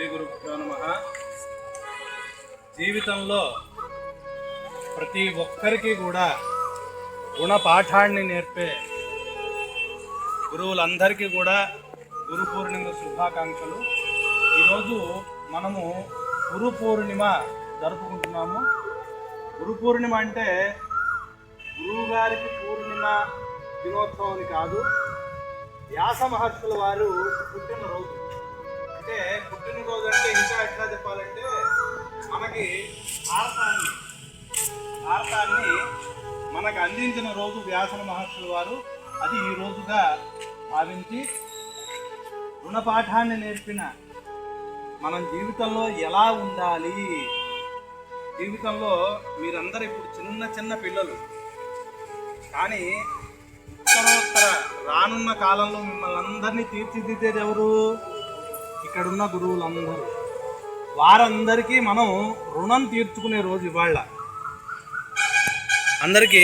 శ్రీ గురుభ్యో నమః. జీవితంలో ప్రతి ఒక్కరికి కూడా గుణపాఠాన్ని నేర్పే గురువులందరికీ కూడా గురు పూర్ణిమ శుభాకాంక్షలు. ఈరోజు మనము గురు పూర్ణిమ జరుపుకుంటున్నాము. గురు పూర్ణిమ అంటే గురువుగారికి పూర్ణిమ దినోత్సవం కాదు, వ్యాస మహర్షుల వారు పుట్టినరోజు. అంటే పుట్టినరోజు అంటే ఇంకా ఎట్లా చెప్పాలంటే మనకి భారతాన్ని మనకు అందించిన రోజు వ్యాస మహర్షుల వారు. అది ఈ రోజుగా భావించి గుణపాఠాన్ని నేర్పిన మనం జీవితంలో ఎలా ఉండాలి, జీవితంలో మీరందరూ ఇప్పుడు చిన్న చిన్న పిల్లలు, కానీ ఉత్తరోత్తర రానున్న కాలంలో మిమ్మల్ని అందరినీ తీర్చిదిద్దేది ఎవరు? ఇక్కడున్న గురువులందరూ. వారందరికీ మనం రుణం తీర్చుకునే రోజు ఇవాళ. అందరికీ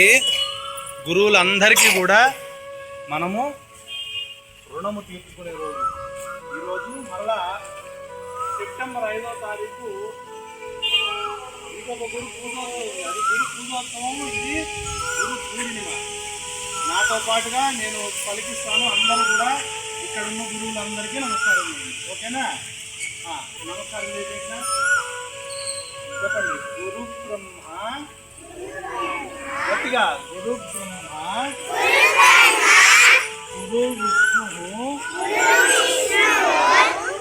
గురువులందరికీ కూడా మనము రుణము తీర్చుకునే రోజు ఈరోజు. మళ్ళా సెప్టెంబర్ 5వ తారీఖు ఇంకొక గురు పూజోత్సవం. అది గురు పూజోత్సవం, ఇది గురు పూర్ణిమ. నాతో పాటుగా నేను పలికిస్తాను. అందరూ కూడా ఇక్కడున్న గురువులందరికీ నమస్కారం చేయండి. ఓకేనా? నమస్కారం చేసేసిన చెప్పండి. గురు బ్రహ్మ, గట్టిగా గురు బ్రహ్మ, గురు విష్ణు,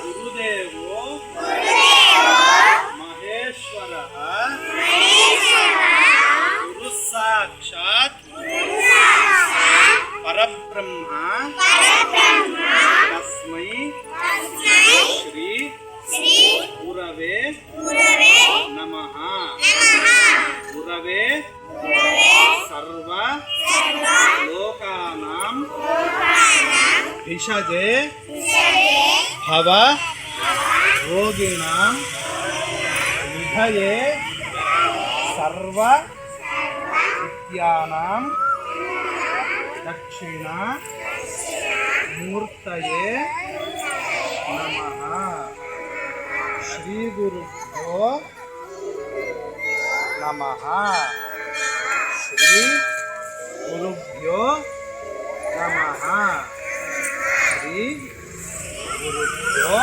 గురుదేవో మహేశ్వర, గురు సాక్షాత్ పరబ్రహ్మ తస్మై శ్రీ గురవే నమః. గురవే సర్వ లోకానాం భిషజే భవ రోగిణాం నిధయే సర్వ విద్యానాం దక్షిణ మూర్తయే నమః. శ్రీ గురుభ్యో నమః. శ్రీ గురుభ్యో నమః. శ్రీ గురుభ్యో